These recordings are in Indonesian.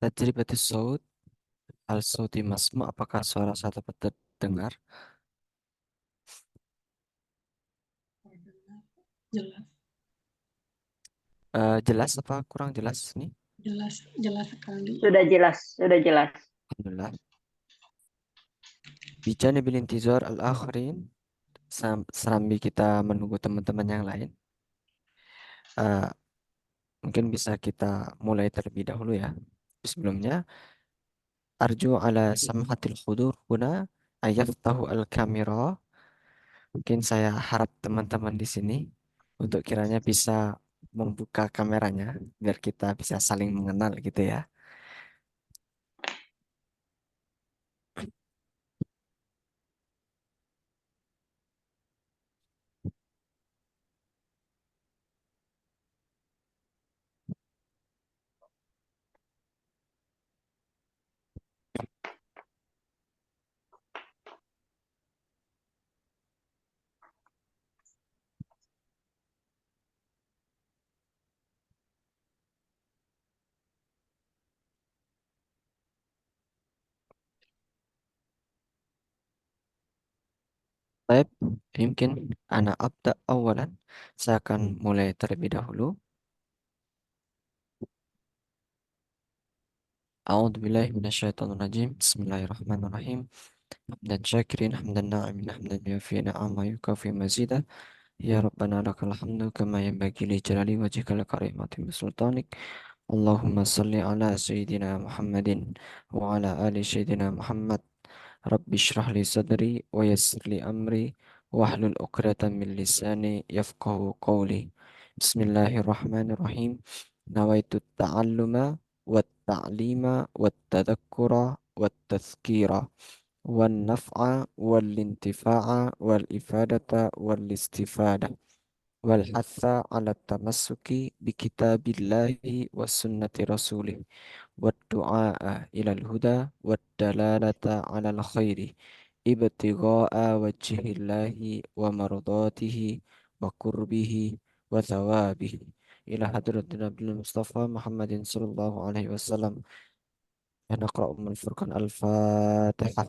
Tajribatus saut al sauti masmu, apakah suara saya dapat terdengar? Jelas, Jelas apa kurang jelas nih? jelas, jelas sekali. Sudah jelas, sudah jelas. Alhamdulillah. Bijanibil intizar al-akhirin, serambi kita menunggu teman-teman yang lain. eh, Mungkin bisa kita mulai terlebih dahulu ya. Sebelumnya, arju ala samhatil khudur huna ayaftahu al-kamera. Mungkin saya harap teman-teman di sini untuk kiranya bisa membuka kameranya biar kita bisa saling mengenal gitu ya. Baik, mungkin ana abda awalan. Saya akan mulai terlebih dahulu. A'udzu billahi minasyaitonir rajim. Bismillahirrahmanirrahim. Hamdan syakirin, hamdan na'imin, hamdan yuafi ni'ama yukafi mazidah. Ya Rabbana lakal hamdu kama yanbaghi li jalali wajhika la karimati sultanik. Allahumma salli ala sayyidina Muhammadin wa ala ali sayyidina Muhammad. Rabbi shrah li sadri wa yassir li amri wahlul 'uqdatam min lisani yafqahu qawli. Bismillahirrahmanirrahim. Nawaitu ta'alluma wat ta'lima wat tadhakkura wat tazkira wan naf'a wal intifa'a wal ifadata wal istifadah wal hatha ala tamassuki bi kitabillahi wa sunnati rasulih والدعاء إلى الهدى والدلالة على الخير ابتغاء وجه الله ومرضاته وقربه وثوابه إلى حضرة النبي المصطفى محمد صلى الله عليه وسلم. نقرأ من الفرقان الفاتحة.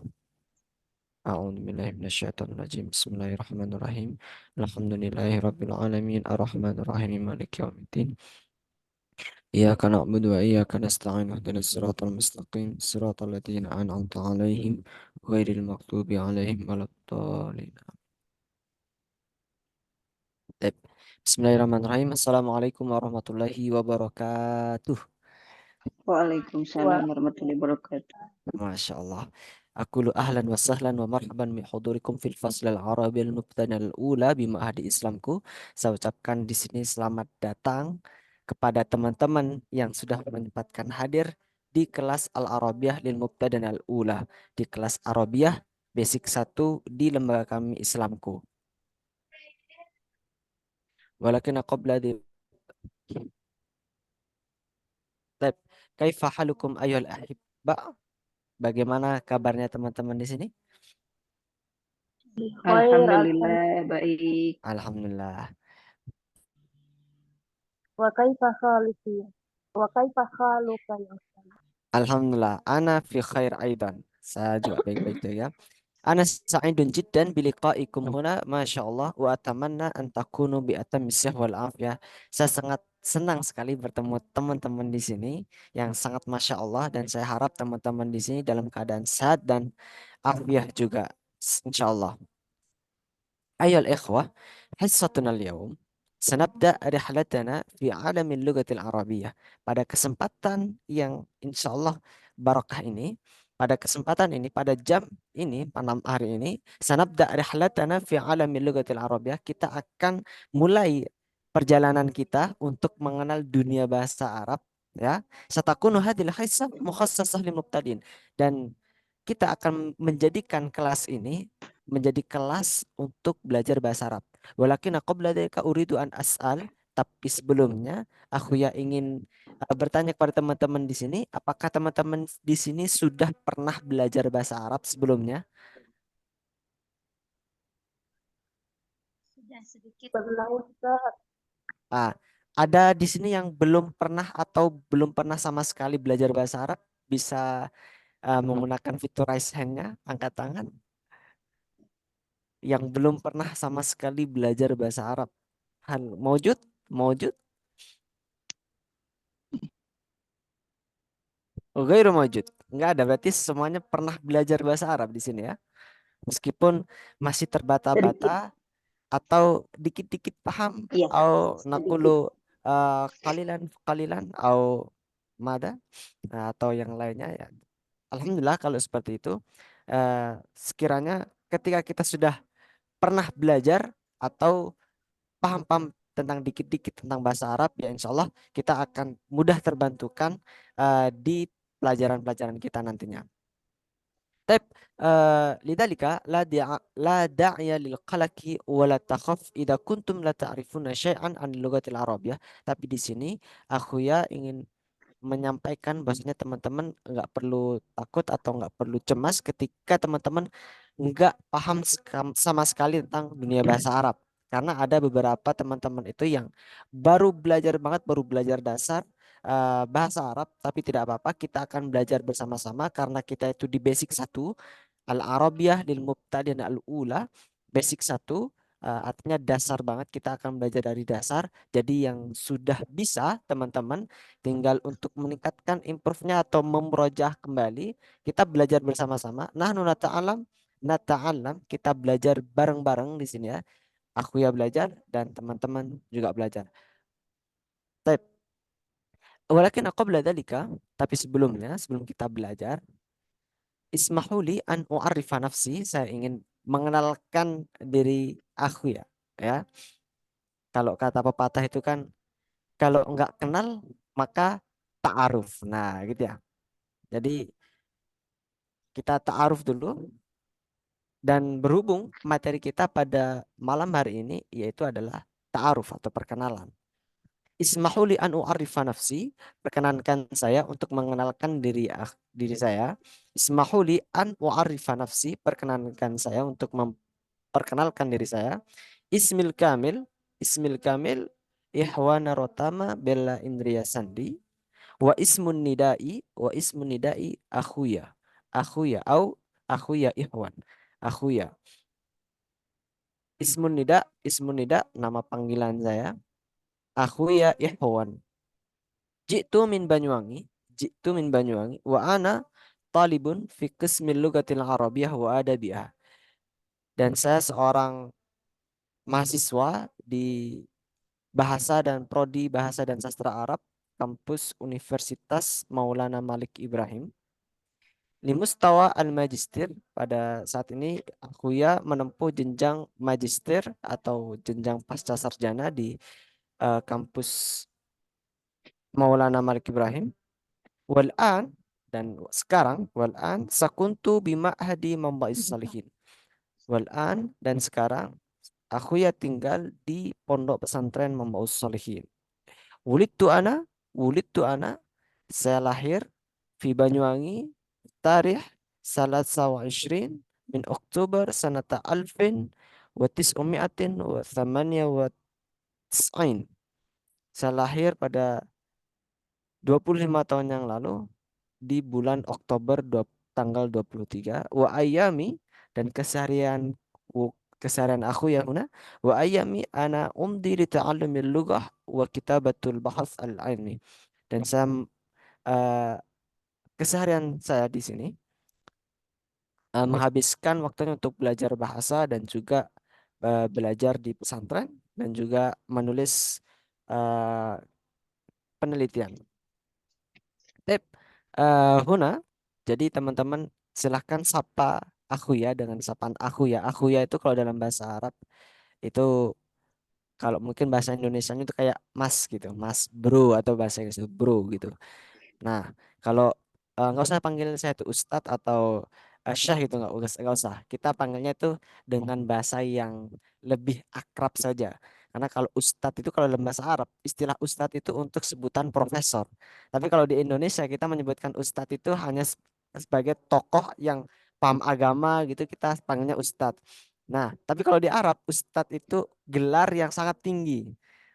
أعوذ بالله من الشيطان الرجيم. بسم الله الرحمن الرحيم. الحمد لله رب العالمين الرحمن الرحيم مالك يوم الدين. إياك نعبد وإياك نستعين اهدنا الصراط المستقيم صراط الذين أنعمت عليهم غير المغضوب عليهم ولا الضالين. طيب. Bismillahirrahmanirrahim. Assalamualaikum warahmatullahi wabarakatuh. Waalaikumsalam warahmatullahi wabarakatuh. Masya Allah. Aku lu ahlan wa sahlan wa marhaban min hudurikum fil fasl al-arabi al-mubtana al-ula bima'hadi Islamku. Saya ucapkan di sini selamat datang kepada teman-teman yang sudah menyempatkan hadir di kelas Al-Arabiyah lil Mubtadana al-Ula, di kelas Arabiyah Basic 1 di lembaga kami Islamku. Walakin qabla di Taib. Kaifa halukum ayyuhal ahibba? Bagaimana kabarnya teman-teman di sini? Khair, Alhamdulillah baik. Alhamdulillah. wa kaifa khaluki wa kaifa khaluka ya Ustaz? Alhamdulillah, ana fi khair aidan. Saya juga baik-baik juga. Ana sa'idun jiddan biliqa'ikum huna, Masya Allah, wa atamanna an takunu bi atamis wal afiyah. Saya sangat senang sekali bertemu teman-teman di sini yang sangat Masya Allah, dan saya harap teman-teman di sini dalam keadaan sehat dan afiah juga. Insya Allah. أيها الإخوة، حصتنا اليوم سنبدأ رحلتنا في عالم اللغة العربية. Pada kesempatan yang insya Allah barakah ini, pada jam ini, malam hari ini, sanabda rihlatana fi alamil lughatil arabiyyah. Kita akan mulai perjalanan kita untuk mengenal dunia bahasa Arab, ya. Satakunu hadhil hissa mukhassasah lil mubtadin, dan kita akan menjadikan kelas ini menjadi kelas untuk belajar bahasa Arab. Walakin qabla dzalika uridu an as'al, tapi sebelumnya aku ya ingin bertanya kepada teman-teman di sini, apakah teman-teman di sini sudah pernah belajar bahasa Arab sebelumnya? Sudah sedikit. Pernah Ustaz? Ah, ada di sini yang belum pernah atau belum pernah sama sekali belajar bahasa Arab? bisa menggunakan fitur raise hand-nya, angkat tangan, yang belum pernah sama sekali belajar bahasa Arab? Hal maujud? Maujud? Oh, ghairu maujud. Enggak ada, berarti semuanya pernah belajar bahasa Arab di sini ya. Meskipun masih Sedikit. terbata-bata atau dikit-dikit paham, Iya, atau nakulu sedikit. kalilan kalilan atau mada, atau yang lainnya ya. Alhamdulillah kalau seperti itu. Sekiranya ketika kita sudah pernah belajar atau paham-paham tentang dikit-dikit tentang bahasa Arab, ya insya Allah kita akan mudah terbantukan di pelajaran-pelajaran kita nantinya. طيب لذلك لا داعي للقلق ولا تخف إذا كنتم لا تعرفون شيئا عن اللغة العربية. Tapi di sini aku ya ingin menyampaikan bahwasanya teman-teman nggak perlu takut atau nggak perlu cemas ketika teman-teman nggak paham sama sekali tentang dunia bahasa Arab. Karena ada beberapa teman-teman itu yang baru belajar banget, baru belajar dasar bahasa Arab, tapi tidak apa-apa, kita akan belajar bersama-sama karena kita itu di basic satu, Al-Arabiyah lil Mubtadi' dan Al-Ula, basic satu. Artinya dasar banget, kita akan belajar dari dasar. Jadi yang sudah bisa teman-teman tinggal untuk meningkatkan improve-nya atau memrojah kembali, kita belajar bersama-sama. Nahnu nata'alam, kita belajar bareng-bareng di sini ya. Aku ya belajar dan teman-teman juga belajar. Baik. Walakin qabla dzalika, tapi sebelumnya, sebelum kita belajar, ismahuli an u'arrifa nafsi, saya ingin mengenalkan diri aku ya. Ya, kalau kata pepatah itu kan, kalau nggak kenal maka ta'aruf. Nah, gitu ya. Jadi kita ta'aruf dulu, dan berhubung materi kita pada malam hari ini yaitu adalah ta'aruf atau perkenalan. Ismahuli an u'arrifa nafsi, perkenankan saya untuk mengenalkan diri saya. Ismahuli an u'arrifa nafsi, perkenankan saya untuk memperkenalkan diri saya. Ismil kamil, Ismil kamil Ihwana Rotama Bella Indriya Sandi. Wa ismun nidai akhuya. Akhuya au akhuya Ihwan. Akhuya. Ismun nida nama panggilan saya. Akhuya Ihwan. Jitu min Banyuwangi, jitu min Banyuwangi, wa ana talibun fi qismil lugatil arabiyyah wa adabiyah. Dan saya seorang mahasiswa di bahasa dan prodi bahasa dan sastra Arab, kampus Universitas Maulana Malik Ibrahim. Limustawa al-magister, pada saat ini aku ya menempuh jenjang magister atau jenjang pasca sarjana di kampus Maulana Malik Ibrahim. Wal'an, dan sekarang, wal'an sakuntu bima'hadi Mamba'is Salihin. Wal'an, dan sekarang aku ya tinggal di pondok pesantren Mamba'us Salihin. Wulidtu ana, wulidtu ana, saya lahir di Banyuwangi, tarikh salasa wa ishrin min Oktober sanata alfin wa tis'umi'atin wa thamania wa tis'ain. Saya lahir pada 25 tahun yang lalu di bulan Oktober tanggal 23. Wa ayami, dan keseharian aku ya huna, wa ayami ana umdi li ta'allumil lughah wa kitabatul bahas al-ilmi. Dan saya eh, keseharian saya di sini menghabiskan waktunya untuk belajar bahasa dan juga belajar di pesantren dan juga menulis eh, penelitian. Tip, Huna, jadi teman-teman silahkan sapa aku ya dengan sapaan aku ya. Aku ya itu kalau dalam bahasa Arab itu, kalau mungkin bahasa Indonesia itu kayak mas gitu, mas bro, atau bahasa Inggris itu bro gitu. Nah, kalau nggak usah panggil saya itu Ustadz atau Syah gitu, nggak usah. Kita panggilnya itu dengan bahasa yang lebih akrab saja. Karena kalau Ustadz itu kalau dalam bahasa Arab, istilah Ustadz itu untuk sebutan profesor. Tapi kalau di Indonesia kita menyebutkan Ustadz itu hanya sebagai tokoh yang paham agama gitu, kita panggilnya Ustadz. Nah, tapi kalau di Arab, Ustadz itu gelar yang sangat tinggi.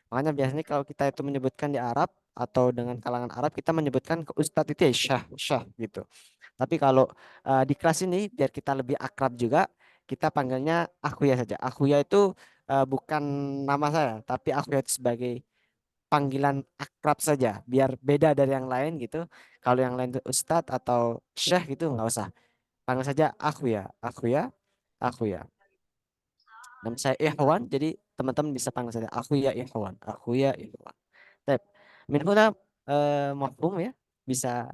Makanya biasanya kalau kita itu menyebutkan di Arab, atau dengan kalangan Arab kita menyebutkan ke ustadz itu ya syah, syah gitu. Tapi kalau di kelas ini biar kita lebih akrab juga, kita panggilnya Akhuya saja. Akhuya itu bukan nama saya, tapi Akhuya itu sebagai panggilan akrab saja, biar beda dari yang lain gitu. Kalau yang lain itu ustadz atau syekh gitu nggak usah. Panggil saja Akhuya, Akhuya, Akhuya. Nama saya Ikhwan, jadi teman-teman bisa panggil saja Akhuya Ikhwan, Akhuya Ikhwan. Tep. Min huna mafhum ya. Bisa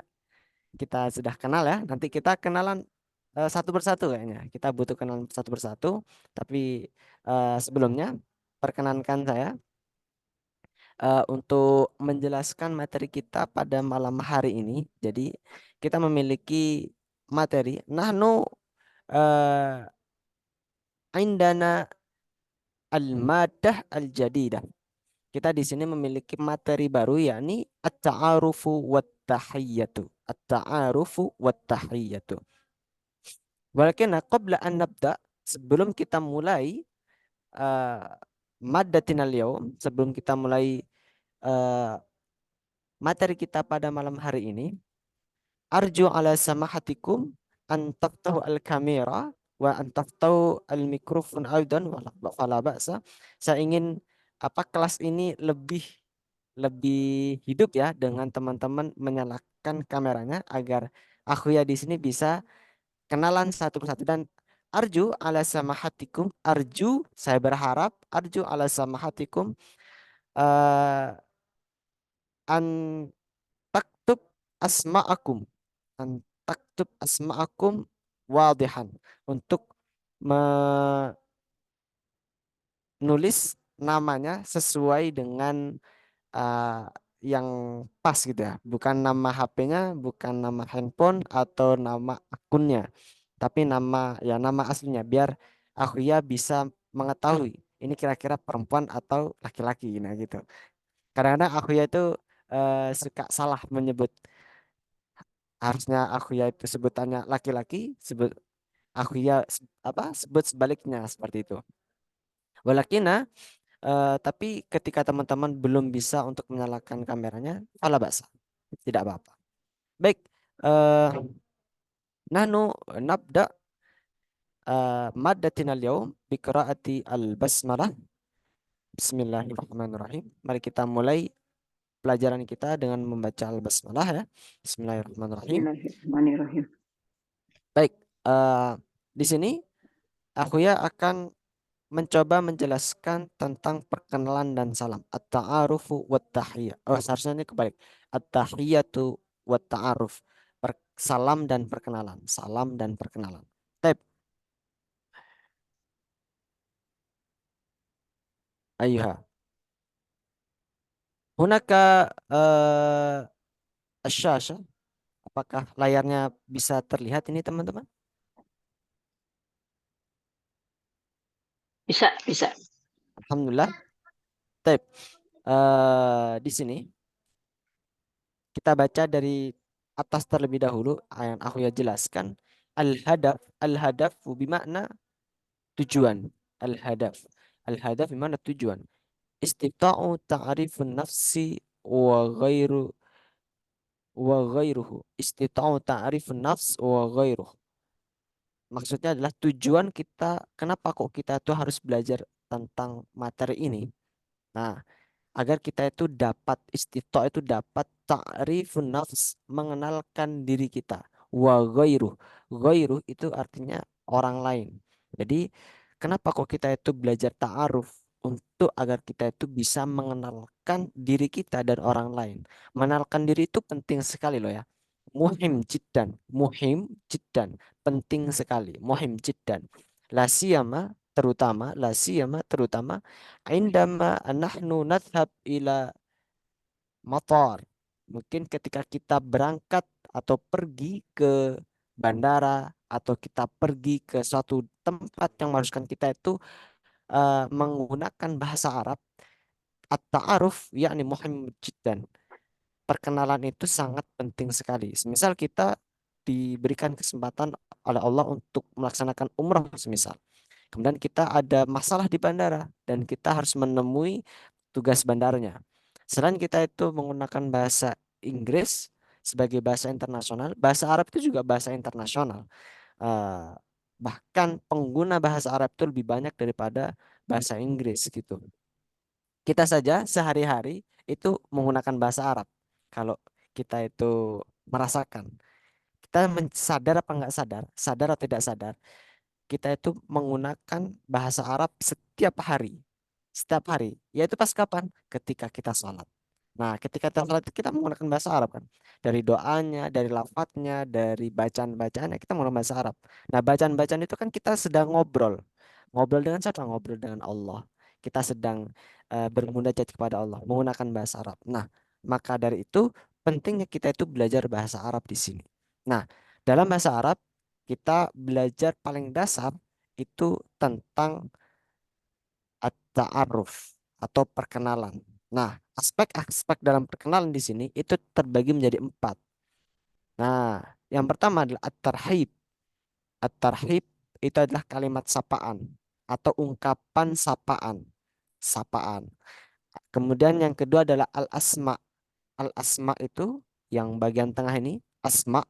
kita sudah kenal ya. Nanti kita kenalan satu persatu kayaknya. Kita butuh kenalan satu persatu. Tapi sebelumnya perkenankan saya untuk menjelaskan materi kita pada malam hari ini. Jadi kita memiliki materi. Nahnu uh, indana al-madah al-jadidah. Kita di sini memiliki materi baru yakni at-ta'arufu wat-tahiyyatu. At-ta'arufu wat-tahiyyatu. Walakin qabla an nabda, sebelum kita mulai uh, maddatina al-yawm, sebelum kita mulai uh, materi kita pada malam hari ini, arju ala samahatikum an taftahu al-kamera wa an taftahu al-mikrofon aidan fala ba'sa. Saya ingin apa kelas ini lebih lebih hidup ya dengan teman-teman menyalakan kameranya agar aku ya di sini bisa kenalan satu persatu dan arju ala samahatikum, arju saya berharap, arju ala samahatikum uh, an taktub asma'akum, an taktub asma'akum wadihan, untuk menulis namanya sesuai dengan uh, yang pas gitu ya. Bukan nama HP-nya, bukan nama handphone atau nama akunnya, tapi nama aslinya biar aku ya bisa mengetahui ini kira-kira perempuan atau laki-laki nah gitu. Kadang-kadang aku ya itu suka salah menyebut, harusnya aku ya itu sebutannya laki-laki, sebut aku ya sebut sebaliknya seperti itu. Walakina tapi ketika teman-teman belum bisa untuk menyalakan kameranya, fala ba'sa. Tidak apa-apa. Baik, eh nahnu nabda maddatina al-yawm biqiraati al-basmalah. Bismillahirrahmanirrahim. Mari kita mulai pelajaran kita dengan membaca al-basmalah ya. Bismillahirrahmanirrahim. Bismillahirrahmanirrahim. Baik, eh di sini aku ya akan mencoba menjelaskan tentang perkenalan dan salam. At-ta'arufu wa tahiyyah. Oh, seharusnya ini kebalik. At-tahiyyatu wa ta'aruf. Salam dan perkenalan. Salam dan perkenalan. Tep. Ayuha. Hunaka asyasha. Apakah layarnya bisa terlihat ini teman-teman? Bisa, bisa. Alhamdulillah. Tep. Di sini kita baca dari atas terlebih dahulu yang aku ya jelaskan. Al-hadaf bimakna tujuan. Al-hadaf. Al-hadaf bimana tujuan. Istita'u ta'rifun nafsi wa ghairuhu. Istita'u ta'rifun nafs wa ghairuhu. Maksudnya adalah tujuan kita, kenapa kok kita tuh harus belajar tentang materi ini. Nah, agar kita itu dapat itu dapat ta'rifun nafs, mengenalkan diri kita, wa ghairuh. Ghairuh itu artinya orang lain. Jadi kenapa kok kita itu belajar ta'aruf, untuk agar kita itu bisa mengenalkan diri kita dan orang lain. Mengenalkan diri itu penting sekali loh ya. Muhim jiddan, penting sekali, muhim jiddan. La siyama terutama indama nahnu nadhhab ila matar. Mungkin ketika kita berangkat atau pergi ke bandara atau kita pergi ke suatu tempat yang mengharuskan kita itu menggunakan bahasa Arab, at-ta'aruf yakni muhim jiddan. Perkenalan itu sangat penting sekali. Semisal kita diberikan kesempatan oleh Allah untuk melaksanakan umrah semisal. Kemudian kita ada masalah di bandara dan kita harus menemui tugas bandaranya. Selain kita itu menggunakan bahasa Inggris sebagai bahasa internasional, bahasa Arab itu juga bahasa internasional. Eh, Bahkan pengguna bahasa Arab itu lebih banyak daripada bahasa Inggris gitu. Kita saja sehari-hari itu menggunakan bahasa Arab. Kalau kita itu merasakan, kita sadar apa nggak sadar, sadar atau tidak sadar, kita itu menggunakan bahasa Arab setiap hari. Setiap hari. Yaitu pas kapan? Ketika kita sholat. Nah, ketika kita sholat kita menggunakan bahasa Arab kan. Dari doanya, dari lafadznya, dari bacaan-bacaannya kita menggunakan bahasa Arab. Nah, bacaan-bacaan itu kan kita sedang ngobrol. Ngobrol dengan siapa? Ngobrol dengan Allah. Kita sedang bermunajat kepada Allah menggunakan bahasa Arab. Nah, maka dari itu pentingnya kita itu belajar bahasa Arab di sini. Nah, dalam bahasa Arab kita belajar paling dasar itu tentang at-ta'aruf atau perkenalan. Nah, aspek-aspek dalam perkenalan di sini itu terbagi menjadi 4. Nah, yang pertama adalah at-tarhib. At-tarhib itu adalah kalimat sapaan atau ungkapan sapaan. Sapaan. Kemudian yang kedua adalah al-asma. Al-asma itu yang bagian tengah ini, asma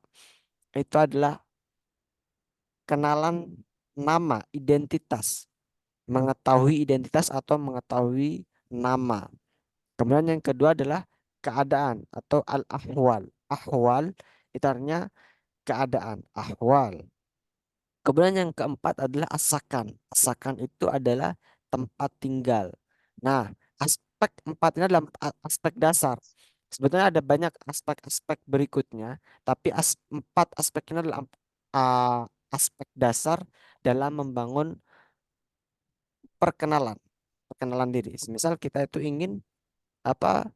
itu adalah kenalan nama, identitas. Mengetahui identitas atau mengetahui nama. Kemudian yang kedua adalah keadaan atau al-ahwal. Ahwal itu artinya keadaan, ahwal. Kemudian yang keempat adalah asakan. Asakan itu adalah tempat tinggal. Nah, aspek empat ini adalah aspek dasar. Sebetulnya ada banyak aspek-aspek berikutnya, tapi empat aspek ini adalah uh, aspek dasar dalam membangun perkenalan, perkenalan diri. Misal kita itu ingin apa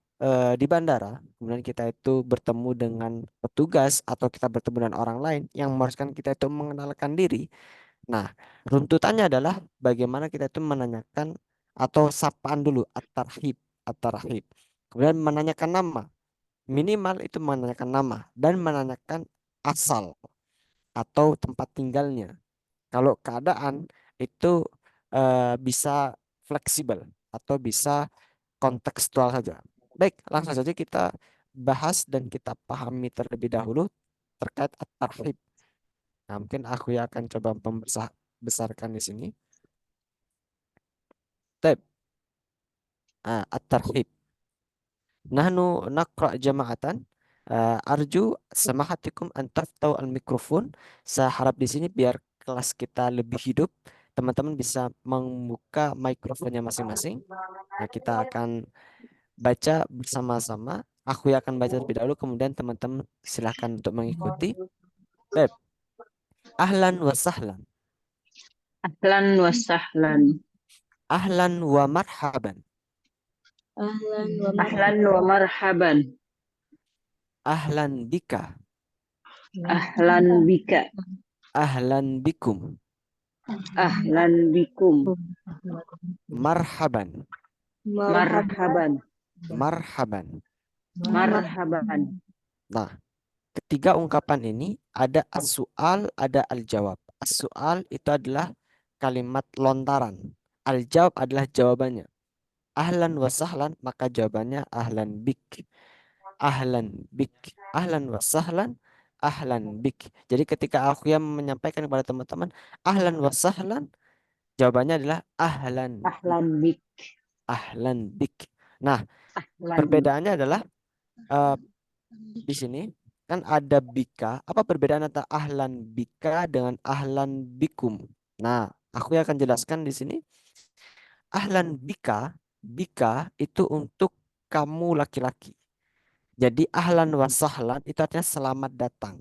di bandara, kemudian kita itu bertemu dengan petugas atau kita bertemu dengan orang lain yang mengharuskan kita itu mengenalkan diri. Nah, runtutannya adalah bagaimana kita itu menanyakan atau sapaan dulu at-tarhib, at-tarhib. Kemudian menanyakan nama, minimal itu menanyakan nama dan menanyakan asal atau tempat tinggalnya. Kalau keadaan itu bisa fleksibel atau bisa kontekstual saja. Baik, langsung saja kita bahas dan kita pahami terlebih dahulu terkait at-tarhib. Nah, mungkin aku yang akan coba membesarkan di sini. Baik, at-tarhib. Nahnu naqra jama'atan. Arju samahatikum an taftau al-mikrofon. Saya harap di sini biar kelas kita lebih hidup, teman-teman bisa membuka mikrofonnya masing-masing. Nah, kita akan baca bersama-sama. Aku yang akan baca terlebih dahulu, kemudian teman-teman silakan untuk mengikuti. Baik. Ahlan wa sahlan. Ahlan wa sahlan. Ahlan wa marhaban. Ahlan wa marhaban. Ahlan bika. Ahlan bika. Ahlan bikum. Ahlan bikum. Marhaban. Marhaban. Marhaban. Marhaban. Nah, ketiga ungkapan ini ada as-su'al, ada al-jawab. As-su'al itu adalah kalimat lontaran. Al-jawab adalah jawabannya. Ahlan wa sahlan, maka jawabannya ahlan bik. Ahlan bik. Ahlan wa sahlan, ahlan bik. Jadi ketika aku yang menyampaikan kepada teman-teman ahlan wa sahlan, jawabannya adalah ahlan. Ahlan bik. Ahlan bik. Nah, Ahlan. perbedaannya adalah di sini kan ada bika. Apa perbedaan antara ahlan bika dengan ahlan bikum? Nah, aku yang akan jelaskan di sini. Ahlan bika, bika itu untuk kamu laki-laki. Jadi ahlan wa sahlan itu artinya selamat datang.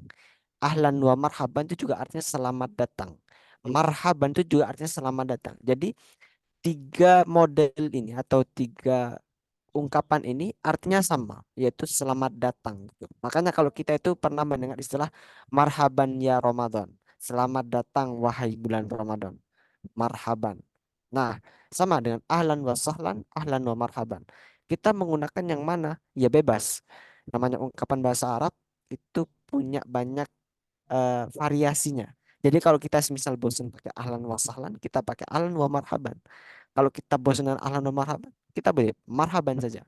Ahlan wa marhaban itu juga artinya selamat datang. Marhaban itu juga artinya selamat datang. Jadi tiga model ini atau tiga ungkapan ini artinya sama, yaitu selamat datang gitu. Makanya kalau kita itu pernah mendengar istilah marhaban ya Ramadan. Selamat datang wahai bulan Ramadan. Marhaban. Nah, sama dengan ahlan wa sahlan, ahlan wa marhaban. Kita menggunakan yang mana? Ya bebas. Namanya ungkapan bahasa Arab itu punya banyak variasinya. Jadi kalau kita misal bosan pakai ahlan wa sahlan, kita pakai ahlan wa marhaban. Kalau kita bosan dengan ahlan wa marhaban, kita boleh marhaban saja.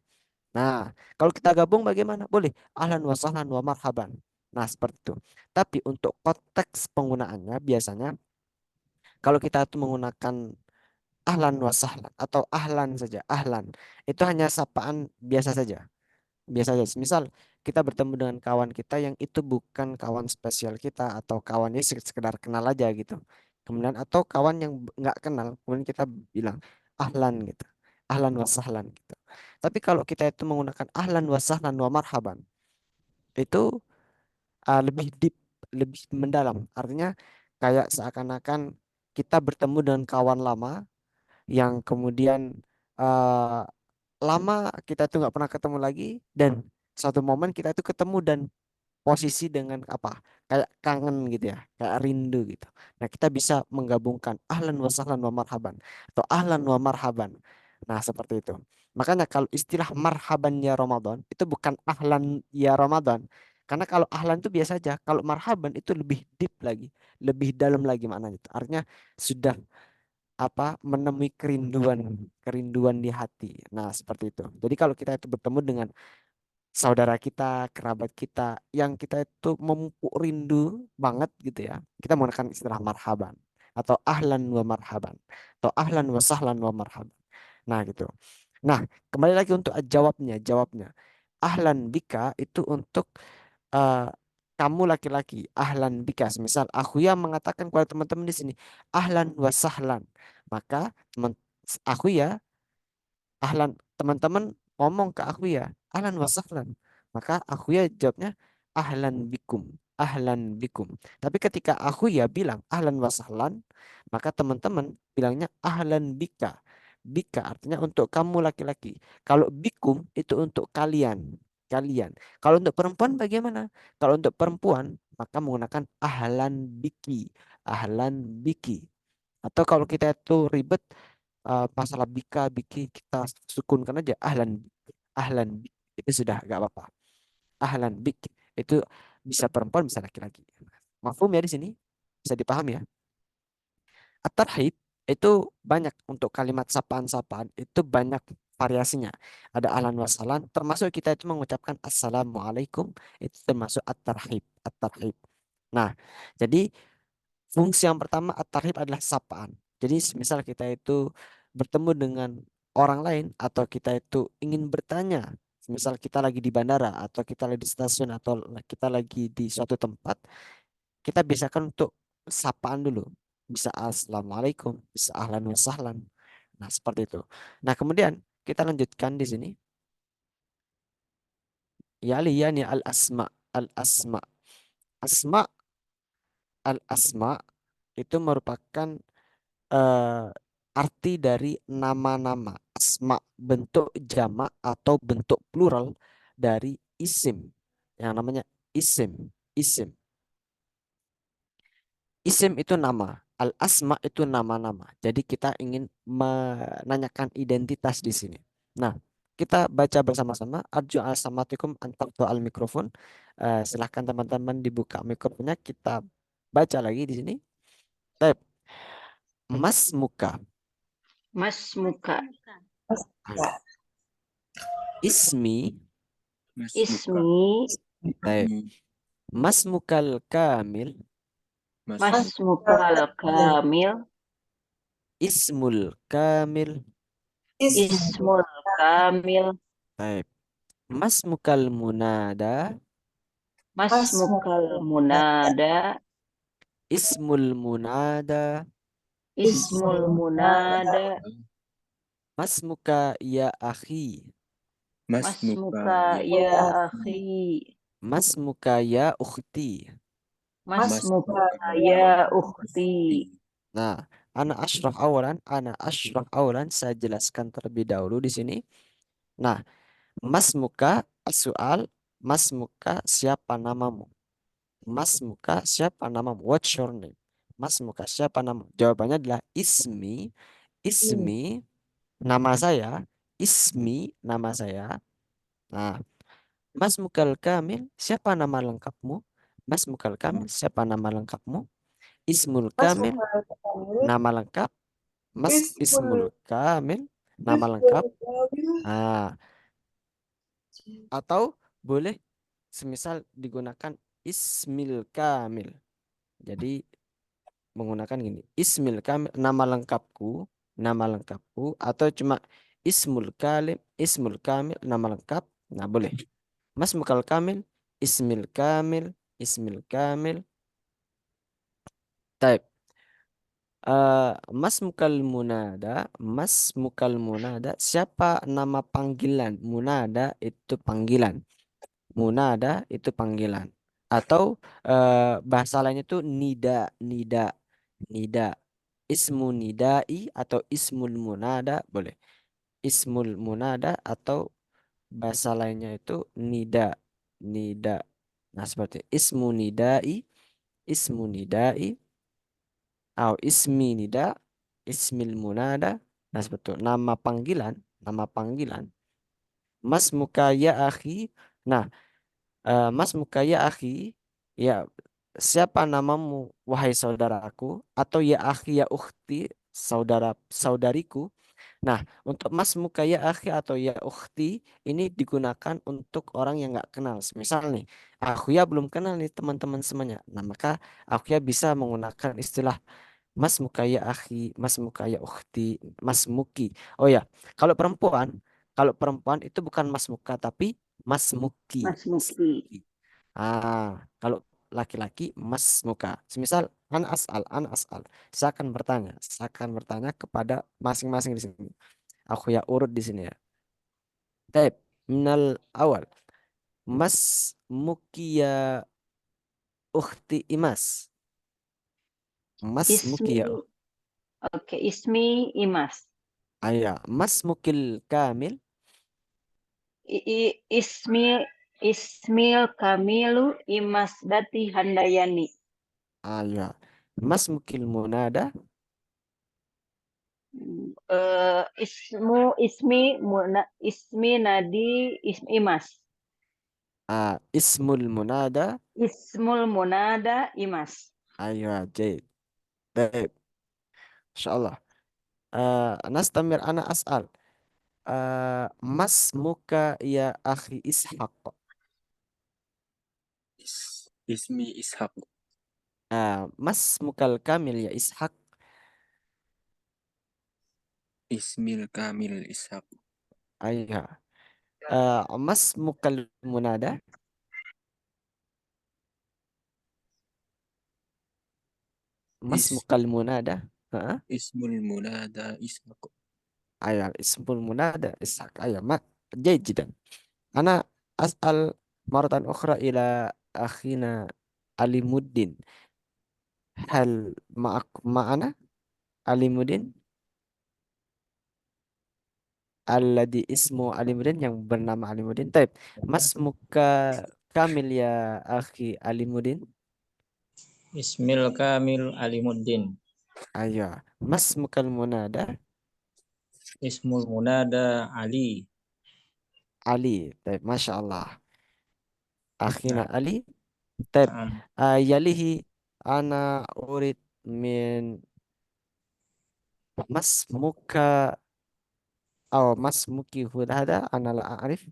Nah, kalau kita gabung bagaimana? Boleh. Ahlan wa sahlan wa marhaban. Nah, seperti itu. Tapi untuk konteks penggunaannya biasanya kalau kita itu menggunakan ahlan wa sahlan atau ahlan saja, ahlan. Itu hanya sapaan biasa saja. Biasa saja. Misal kita bertemu dengan kawan kita yang itu bukan kawan spesial kita atau kawannya sekedar kenal aja gitu. Kemudian atau kawan yang nggak kenal, kemudian kita bilang ahlan gitu. Ahlan wa sahlan gitu. Tapi kalau kita itu menggunakan ahlan wa sahlan wa marhaban, itu lebih deep, lebih mendalam. Artinya kayak seakan-akan kita bertemu dengan kawan lama yang kemudian eh, lama kita tuh nggak pernah ketemu lagi dan suatu momen kita itu ketemu dan posisi dengan apa kayak kangen gitu ya kayak rindu gitu. Nah kita bisa menggabungkan ahlan wa sahlan wa marhaban atau ahlan wa marhaban. Nah seperti itu. Makanya kalau istilah marhaban ya Ramadan itu bukan ahlan ya Ramadan. Karena kalau ahlan itu biasa aja. Kalau marhaban itu lebih deep lagi, lebih dalam lagi maknanya itu. Artinya sudah apa menemui kerinduan kerinduan di hati. Nah, seperti itu. Jadi kalau kita itu bertemu dengan saudara kita, kerabat kita yang kita itu memupuk rindu banget gitu ya. Kita menggunakan istilah marhaban atau ahlan wa marhaban atau ahlan wa sahlan wa marhaban. Nah, gitu. Nah, kembali lagi untuk jawabnya. Ahlan bika itu untuk eh, kamu laki-laki, ahlan bika. Misal aku yang mengatakan kepada teman-teman di sini, ahlan wa sahlan. Maka teman aku ya ahlan teman-teman ngomong ke aku ya ahlan wa sahlan maka aku ya jawabnya ahlan bikum ahlan bikum tapi ketika aku ya bilang ahlan wa sahlan maka teman-teman bilangnya ahlan bika bika artinya untuk kamu laki-laki kalau bikum itu untuk kalian kalau untuk perempuan bagaimana kalau untuk perempuan maka menggunakan ahlan biki atau kalau kita itu ribet masalah bika biki kita sukunkan aja ahlan bik. Itu sudah gak apa-apa ahlan bik itu bisa perempuan bisa laki-laki. Mafhum ya di sini bisa dipahami ya. At-tarhib itu banyak untuk kalimat sapaan-sapaan itu banyak variasinya. Ada ahlan wasalan termasuk kita itu mengucapkan assalamualaikum itu termasuk at-tarhib. Nah, jadi fungsi yang pertama at-tarhib adalah sapaan. Jadi misal kita itu bertemu dengan orang lain atau kita itu ingin bertanya, misal kita lagi di bandara atau kita lagi di stasiun atau kita lagi di suatu tempat, kita biasakan untuk sapaan dulu. Bisa assalamualaikum, bisa ahlan wa sahlan. Nah, seperti itu. Nah, kemudian kita lanjutkan di sini. Ya yani al-asma, al-asma. Asma, al-asma itu merupakan eh, arti dari nama-nama asma bentuk jamak atau bentuk plural dari isim yang namanya isim isim itu nama al asma itu nama-nama jadi kita ingin menanyakan identitas di sini. Nah kita baca bersama-sama arju assamatikum antartu al mikrofon. Silahkan teman-teman dibuka mikrofonnya kita baca lagi di sini. Baik. Mas muka Mas muka. ismi Ismi. baik. Mas mukal kamil Mas mukal kamil. ismul kamil Ismul kamil. baik. Mas mukal munada Mas mukal munada. ismul munada Ismul munada. mas muka ya akhi Mas muka ya akhi. mas muka ya ukhti. Mas muka ya ukhti. Nah, ana asyraf awalan saya jelaskan terlebih dahulu di sini. Nah, mas muka soal mas muka siapa namamu? Mas muka siapa namamu? What's your name? Mas muka siapa namamu? Jawabannya adalah ismi. Ismi nama saya. Ismi nama saya. Nah, Mas Mukal Kamil siapa nama lengkapmu? Mas Mukal Kamil siapa nama lengkapmu? Ismul Kamil nama lengkap. Mas Ismul Kamil nama lengkap. Ah, Atau boleh semisal digunakan ismil kamil. Jadi menggunakan gini, ismil kamil, nama lengkapku, atau cuma ismul kamil, nama lengkap. Nah, boleh. Masmukal kamil, ismil kamil. Type. Mas mukal munada, siapa nama panggilan? Munada itu panggilan. Munada itu panggilan. Atau bahasa lainnya itu nida. Ismu nidai atau ismul munada boleh. Ismul munada atau bahasa lainnya itu nida. Nah, seperti ismu nidai, atau ismi nida, ismil munada. Nah, seperti itu. Nama panggilan. Mas muka ya akhi. Nah, Mas muka ya akhi, ya siapa namamu wahai saudaraku, atau ya akhi ya ukhti, saudariku. Nah, untuk Mas muka ya akhi atau ya ukhti ini digunakan untuk orang yang nggak kenal. Misal nih, aku ya belum kenal nih teman-teman semuanya. Nah, maka aku ya bisa menggunakan istilah Mas muka ya akhi, Mas muka ya ukhti, Mas muki. Oh ya, kalau perempuan, itu bukan Mas muka tapi Mas muki. Mas Muki. Kalau laki-laki Mas muka. Semisal an as'al. Saya akan bertanya kepada masing-masing di sini. Aku ya urut di sini ya. Taib, minal awal. Mas muki ya ukhti Imas. Mas muki Ismi, ya. oke, Ismi Imas. Ayah, Mas mukil kamil. Ismi Ismil Kamilu Imas Dati Handayani. Ayah, Mas mukil munada. Ismi Nadi Imas. Ismul munada. Ismul Munada Imas. Ayah, jayid. Baik, insyaallah. Nastamir ana as'al. Mas muka ya akhi Ishaq. Ismi Ishak. Mas mukal kamil ya Ishaq. Ismil Kamil Ishak. Ayah. Mas mukal munada. Mas Is mukal munada. Heeh. Ismul Munada Ishak. Ayah, ismul munada Ishaq. Ayah, jayid jidan. Ana as'al maratan ukhra ila akhina Alimuddin. Hal ma'ana Alimuddin alladhi ismu Alimuddin, yang bernama Alimuddin. Taib. Mas muka kamil ya akhi Alimuddin. Ismil Kamil Alimuddin. Ayo. Mas mukal munada Ismul Munada Ali. Ali. Taib. Masya Allah. Akhina Nah, Ali. Taib. nah, Yalihi ana urid min mas muka mas muki hudada ana la a'rif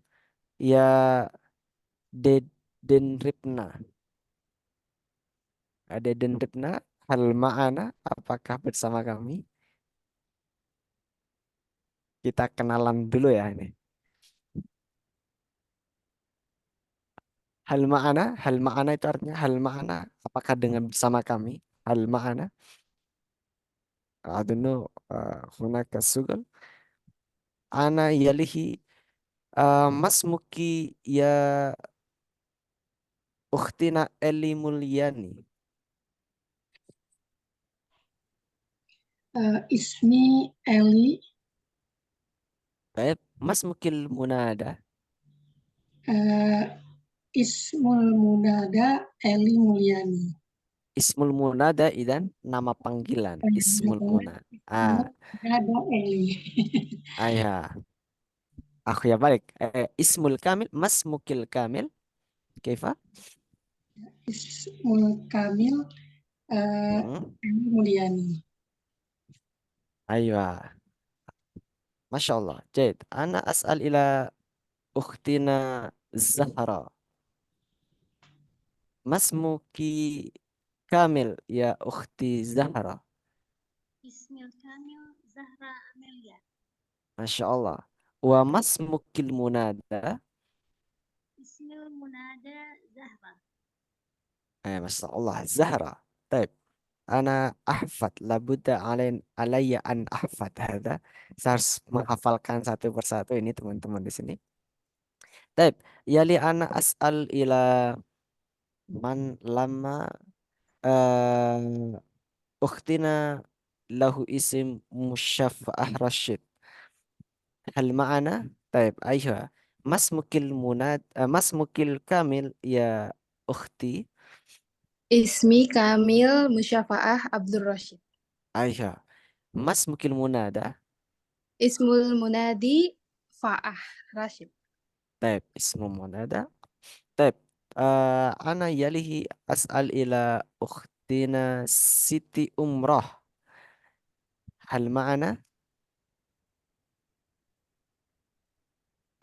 ya Deden Ripna. Deden Ripna, hal ma'ana, apakah bersama kami? Kita kenalan dulu ya ini. Hal ma'ana itu artinya hal ma'ana, apakah dengan bersama kami? Hal ma'ana, adunu hunaka sugal. Ana yalihi Mas Muki ya ukhtina Eli Mulyani. Ismi Eli, Baik, Mas Mukil Munada. Ismul Munada Eli Mulyani. Ismul Munada idan nama panggilan. Ismul Munada. Ada Eli. Ayah. Aku ya balik. Ismul Kamil, Mas Mukil Kamil. Kaifa? Ismul Kamil Mm-mm. Eli Mulyani. Aywa. Masya Allah. Jid. Ana as'al ila ukhtina Zahra. Masmuki Kamil ya ukhti Zahra. Ismil Kamil Zahra Amelia. Masya Allah. Wa masmukil munada. Ismil Munada Zahra. Masya Allah. Zahra. Taib. Ana ahfad. Labudda alayya an ahfad. Hada. Saya harus menghafalkan satu persatu ini teman-teman di sini. Taib. Yali ana as'al ila man lama ukhtina lahu isim musyafa'ah Rashid. هل معنا؟ طيب أيها mas mukil kamil ya ukhti. Ismi Kamil Musyafaah Abdul Rashid. أيها mas mukil munada. Ismul Munadi Faah Rashid. طيب اسم منادى. طيب أنا يليه أسأل إلى أختنا سيتي أمره. هل معنا؟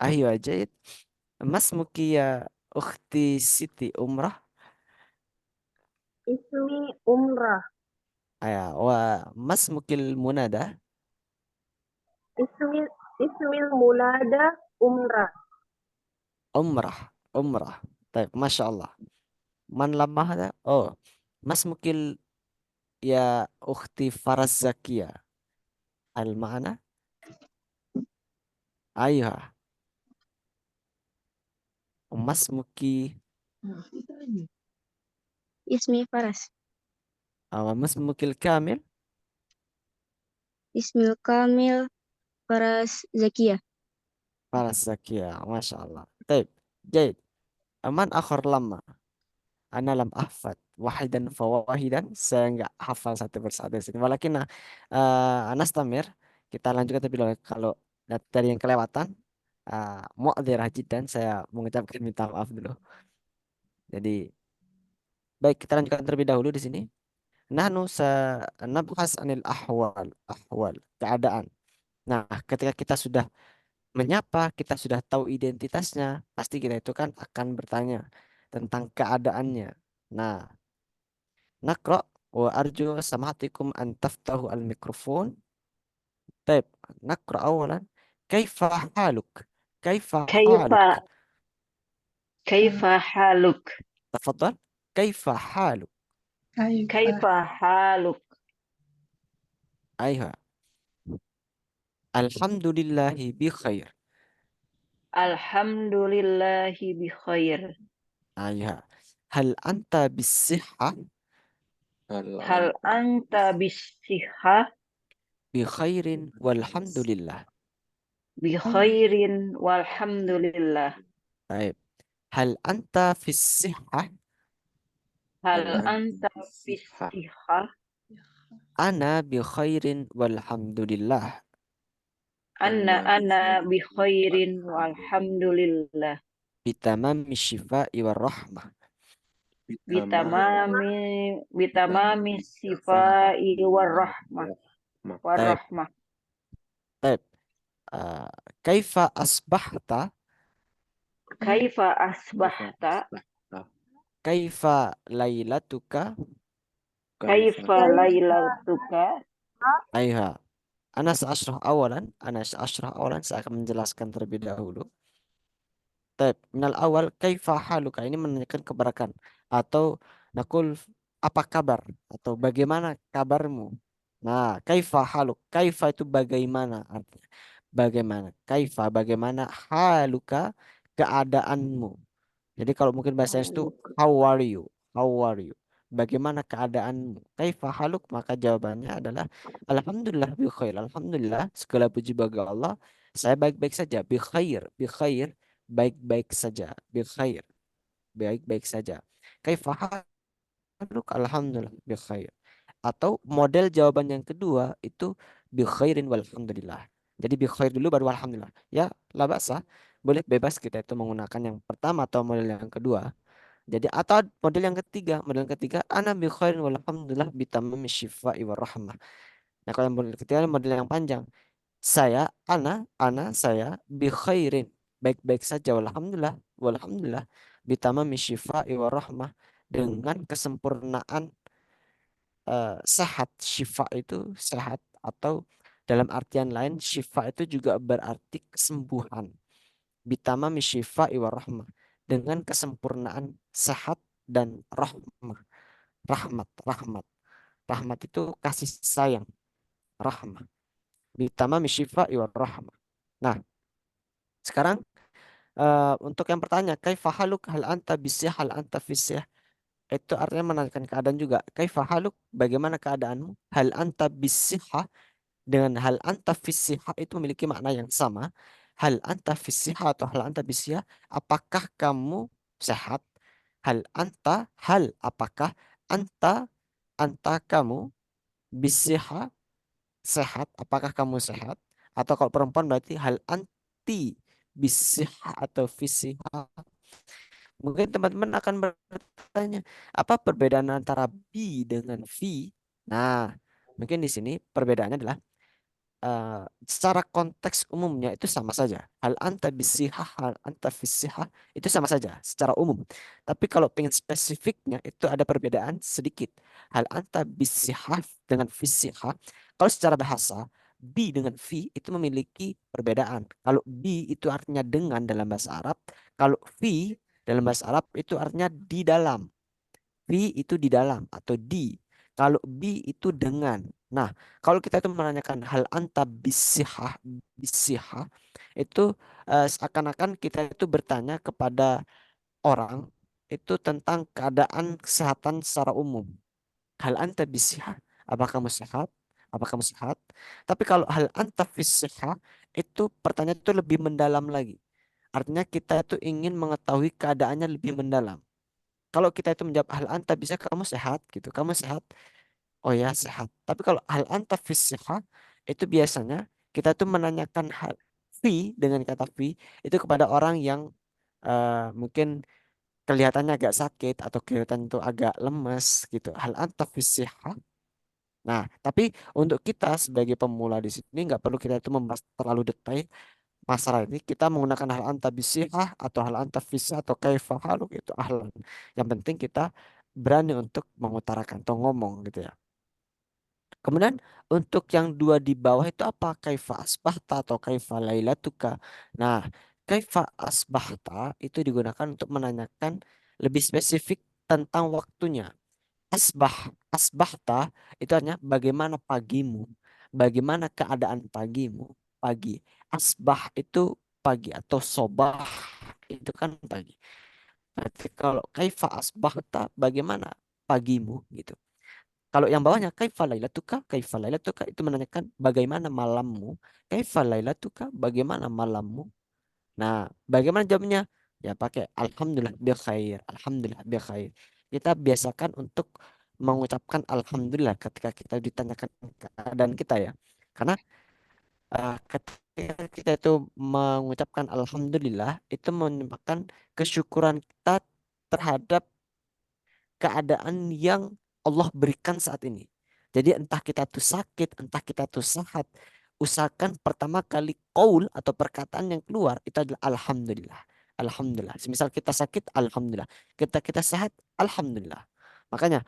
أيوة جيد. ما اسمك يا أختي سيتي أمره؟ Ismi Umrah. أيوة وما اسمك المنادى؟ Ismil Munada Umrah. أمره. طيب ما شاء الله. من لما هذا ما اسمك يا أختي فرز زكية؟ هل معنا؟ أيوة. ما اسمك Ismi Faras. أو ما اسمك الكامل؟ Ismil Kamil Faras Zakia. فرز زكية ما شاء الله. طيب جيد. من آخر لما أنا لم أحفظ واحدا فواhidan, saya nggak hafal satu persatu di sini. Walakin Anastamir, kita lanjutkan terlebih dahulu. Kalau dari yang kelewatan, mu'adzirah jiddan, saya mengucapkan minta maaf dulu. Jadi baik, kita lanjutkan terlebih dahulu di sini. Nahnu nabhas anil ahwal, keadaan. Nah, ketika kita sudah menyapa, kita sudah tahu identitasnya, pasti kita itu kan akan bertanya tentang keadaannya. Nah, nakra wa arju samatikum an taftahu al mikrofon. Taib, nakra awalan. Kaifa haluk? Kaifa haluk? Kaifa kaifa haluk? Tafadhal. Kaifa haluk? Kaifa. Kaifa haluk? Ayha. Alhamdulillahi bi khair. Alhamdulillahi bi khair. Ayha. Hal anta bis sihha? Hal anta bisihha? Bi khairin walhamdulillah. Bi khairin walhamdulillah. Taib. Hal anta fis sihha? Hal Hal anta bisihha? Ana bi khairin walhamdulillah. Ana bi khairin walhamdulillah. Bitamami shifa'i warahmah. Bitamami sifai warahmah. Taib. Warahmah. Taib. Kaifa asbahta? Kaifa asbahta? Kaifa lailatuka? Kaifa lailatuka? Ayha. Ana sa'ashrah awalan, saya akan menjelaskan terlebih dahulu. Taib. Minal awal, kaifa haluka? Ini menanyakan kebarakan. Atau nakul, apa kabar? Atau bagaimana kabarmu? Nah, kaifa haluk? Kaifa itu bagaimana artinya? Bagaimana? Kaifa, bagaimana haluka, keadaanmu? Jadi kalau mungkin bahasa itu how are you? How are you? Bagaimana keadaanmu? Kaifa haluk? Maka jawabannya adalah alhamdulillah bi khair. Alhamdulillah, segala puji bagi Allah, saya baik-baik saja. Bi khair, baik-baik saja. Bi khair, baik-baik saja. Kaifa haluk? Alhamdulillah bi khair. Atau model jawaban yang kedua itu bi khairin walhamdulillah. Jadi bi khair dulu baru alhamdulillah. Ya, la ba'sa. Boleh bebas kita itu menggunakan yang pertama atau model yang kedua. Jadi atau model yang ketiga ana bi khairin walhamdulillah bitamami syifa'i warahmah. Nah, kalau yang model ketiga model yang panjang. Saya bi khairin. baik-baik saja. Walhamdulillah, walhamdulillah. Bitamami syifa'i wa rahmah, dengan kesempurnaan sehat. Syifa itu sehat, atau dalam artian lain syifa itu juga berarti kesembuhan. Bitamami syifa'i wa rahmah, dengan kesempurnaan sehat dan rahmah. Rahmat. Rahmat itu kasih sayang. Rahmah. Bitamami syifa'i wa rahmah. Nah, sekarang untuk yang pertanyaan, kaifa haluk hal anta bisyah hal anta fisyah, itu artinya menanyakan keadaan juga. Kaifa haluk, bagaimana keadaanmu? Hal anta bisyah, dengan hal anta fisyah itu memiliki makna yang sama. Hal anta fisyah atau hal anta bisyah, apakah kamu sehat? Hal apakah, anta kamu, bisyah sehat, apakah kamu sehat? Atau kalau perempuan berarti hal anti bisyah atau fisyah. Mungkin teman-teman akan bertanya, apa perbedaan antara bi dengan fi? Nah, mungkin di sini perbedaannya adalah secara konteks umumnya itu sama saja. Hal anta bisihah, hal anta fisihah, itu sama saja secara umum. Tapi kalau pengen spesifiknya itu ada perbedaan sedikit. Hal anta bisihah dengan fisihah, kalau secara bahasa bi dengan fi itu memiliki perbedaan. Kalau bi itu artinya dengan dalam bahasa Arab, kalau fi dalam bahasa Arab itu artinya di dalam. Fi itu di dalam atau di. Kalau bi itu dengan. Nah, kalau kita itu menanyakan hal anta bisihah itu seakan-akan kita itu bertanya kepada orang itu tentang keadaan kesehatan secara umum. Hal anta bisihah, apakah kamu sehat? Apakah kamu sehat? Tapi kalau hal anta fisihah, itu pertanyaan itu lebih mendalam lagi. Artinya kita itu ingin mengetahui keadaannya lebih mendalam. Kalau kita itu menjawab hal anta bisa kamu sehat gitu, kamu sehat, oh ya sehat. Tapi kalau hal anta fis sehat, itu biasanya kita tuh menanyakan hal fi dengan kata fi itu kepada orang yang mungkin kelihatannya agak sakit atau kelihatan itu agak lemes gitu. Hal anta fis sehat. Nah, tapi untuk kita sebagai pemula di sini nggak perlu kita itu membahas terlalu detail masalah ini. Kita menggunakan hal anta bisihah atau hal anta fisih atau kaifa haluk itu ahlan. Yang penting kita berani untuk mengutarakan atau ngomong gitu ya. Kemudian untuk yang dua di bawah itu apa? Kaifa asbahta atau kaifa lailatuka. Nah, kaifa asbahta itu digunakan untuk menanyakan lebih spesifik tentang waktunya. Asbahta itu artinya bagaimana pagimu, bagaimana keadaan pagimu, pagi. Asbah itu pagi atau sobah itu kan pagi. Berarti kalau kaifa asbahta, bagaimana pagimu gitu. Kalau yang bawahnya kaifa lailatuka itu menanyakan bagaimana malammu, kaifa lailatuka, bagaimana malammu. Nah, bagaimana jawabnya? Ya pakai alhamdulillah bi khair, alhamdulillah bi khair. Kita biasakan untuk mengucapkan alhamdulillah ketika kita ditanyakan keadaan kita ya. Karena ketika kita itu mengucapkan alhamdulillah itu menyebabkan kesyukuran kita terhadap keadaan yang Allah berikan saat ini. Jadi entah kita tuh sakit, entah kita tuh sehat, usahakan pertama kali qaul atau perkataan yang keluar itu adalah alhamdulillah. Alhamdulillah. Semisal kita sakit, alhamdulillah. Kita sehat, alhamdulillah. Makanya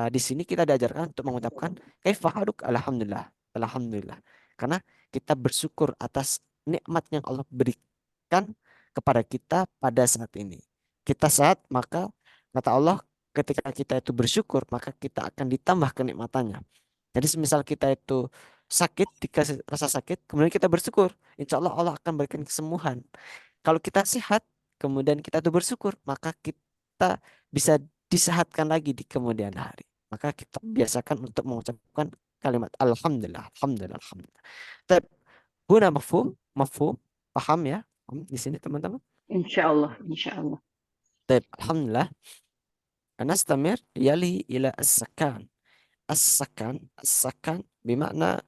di sini kita diajarkan untuk mengucapkan kaifa haluk, alhamdulillah. Alhamdulillah. Karena kita bersyukur atas nikmat yang Allah berikan kepada kita pada saat ini. Kita sehat, maka kata Allah, ketika kita itu bersyukur, maka kita akan ditambah kenikmatannya. Jadi semisal kita itu sakit, dikasih rasa sakit, kemudian kita bersyukur, insya Allah Allah akan berikan kesembuhan. Kalau kita sehat, kemudian kita itu bersyukur, maka kita bisa disehatkan lagi di kemudian hari. Maka kita biasakan untuk mengucapkan kalimat Alhamdulillah, Alhamdulillah, Alhamdulillah. Tapi, huna mafhum, mafhum, paham ya? Paham di sini teman-teman? Insya Allah, insya Allah. Tapi, Alhamdulillah. Nastamir yali ila as-sakan. As-sakan bermakna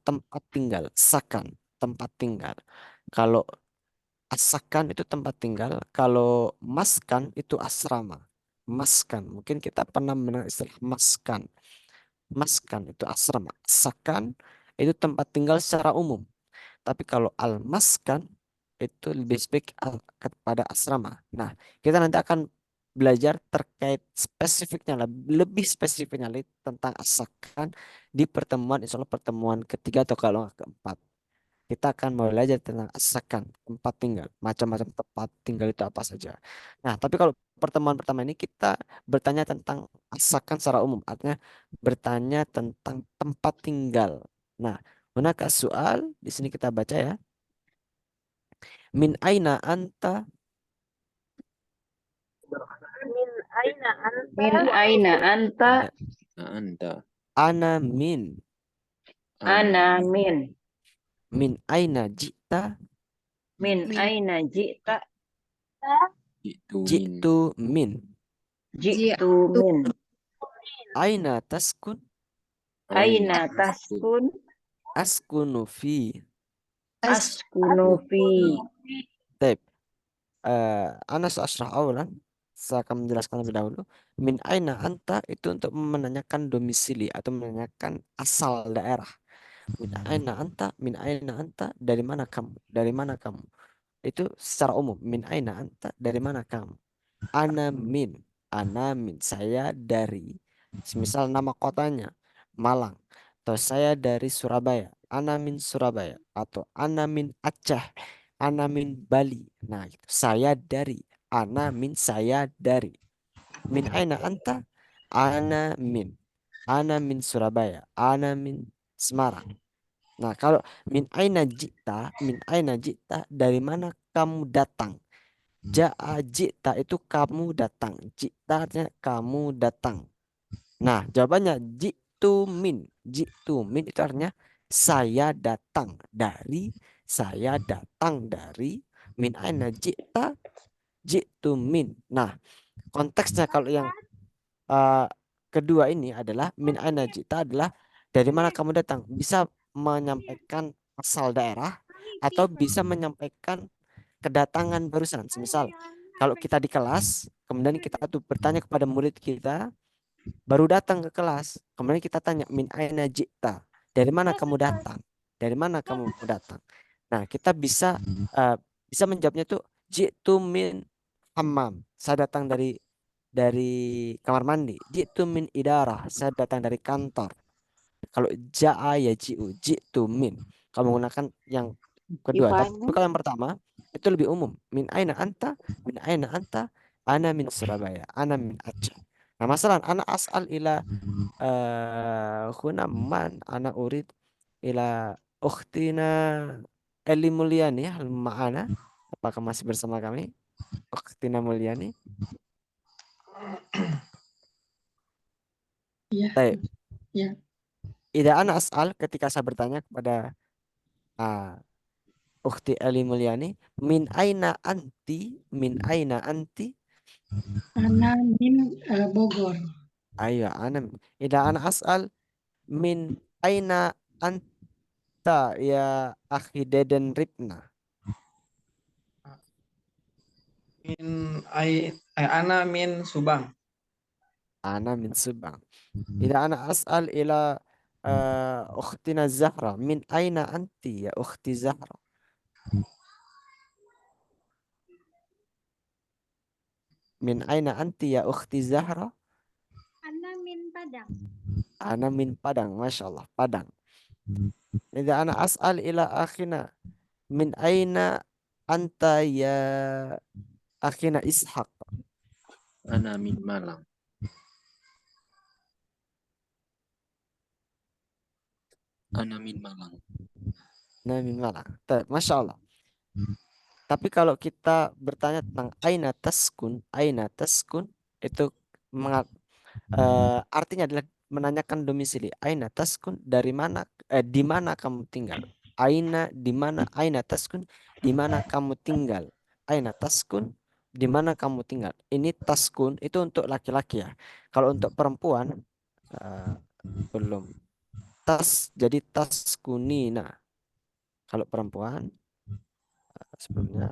tempat tinggal, sakan, tempat tinggal. Kalau as-sakan itu tempat tinggal, kalau maskan itu asrama. Maskan, mungkin kita pernah mendengar istilah maskan. Maskan itu asrama. Sakan itu tempat tinggal secara umum. Tapi kalau al-maskan itu lebih kepada asrama. Nah, kita nanti akan belajar terkait spesifiknya, lebih spesifiknya lagi tentang asakan di pertemuan, insya Allah pertemuan ketiga atau kalau nggak keempat. Kita akan belajar tentang asakan tempat tinggal, macam-macam tempat tinggal itu apa saja. Nah, tapi kalau pertemuan pertama ini kita bertanya tentang asakan secara umum, artinya bertanya tentang tempat tinggal. Nah, hunaka soal di sini kita baca ya. Min aina anta? Min aina Min anta? aina anta? Ya. Anda. Ana min. Ana min. Min aina jita? Min Min aina ji'ta? Itu min. Jitu min. Ji'tu min. Aina taskun? Aina taskun? Askunu fi. Askunu fi. Baik. Ana seasrah awalan. Saya akan menjelaskan lebih dahulu. Min aina anta itu untuk menanyakan domisili atau menanyakan asal daerah. Min aina anta, min aina anta, dari mana kamu? Dari mana kamu? Itu secara umum. Min aina anta, dari mana kamu? Ana min, saya dari. Semisal nama kotanya Malang. Atau saya dari Surabaya. Ana min Surabaya. Atau ana min Aceh. Ana min Bali. Nah, itu saya dari. Ana min, saya dari. Min aina anta? Ana min. Ana min Surabaya. Ana min Semarang. Nah, kalau min aina jita, dari mana kamu datang? Ja'a jita itu kamu datang. Jita artinya kamu datang. Nah, jawabannya jitu min itu artinya saya datang dari, min aina jita, jitu min. Nah, konteksnya kalau yang eh, kedua ini adalah min aina jita adalah dari mana kamu datang. Bisa menyampaikan asal daerah atau bisa menyampaikan kedatangan barusan. Semisal kalau kita di kelas, kemudian kita tuh bertanya kepada murid kita, baru datang ke kelas, kemudian kita tanya min aina ji'ta, dari mana kamu datang? Dari mana kamu datang? Nah, kita eh, bisa menjawabnya tuh ji'tu min hammam. Saya datang dari kamar mandi. Ji'tu min idarah. Saya datang dari kantor. Kalau ja'a ya ji'tu min. Kamu menggunakan yang kedua. Tapi Define. kalau yang pertama itu lebih umum. Min aina anta? Min aina anta? Ana min Surabaya. Ana min Aceh. Nah, masalah ana as'al ila huna man ana urid ila ukhtina Eli Mulyani hal ma'ana. Apakah masih bersama kami? Ukhtina Mulyani. Ya, Baik. ya. Ida ana as'al ketika saya bertanya kepada ah, Ukhti Eli Mulyani, min aina anti, Ana min Bogor. ayo ana, ida ana as'al, min aina anta ya akhi Deden Ripna, Ana min Subang. ana min Subang, ida ana as'al ila ukhtina Zahra, min aina anti ya ukhti Zahra, min aina anti ya ukhti Zahra, Ana min Padang. ana min Padang, Masya Allah, Padang. Ida ana as'al ila akhina, min aina anta ya akhina Ishak. Ana min Malang. Ana min Malang. Nah, min Malang. Masya Allah. Tapi kalau kita bertanya tentang aina taskun itu artinya adalah menanyakan domisili. Aina taskun, dari mana, di mana kamu tinggal? Di mana, aina taskun, di mana kamu tinggal? Aina taskun, di mana kamu tinggal? Ini taskun itu untuk laki-laki ya. Kalau untuk perempuan eh, belum. Jadi taskunina. Kalau perempuan sebelumnya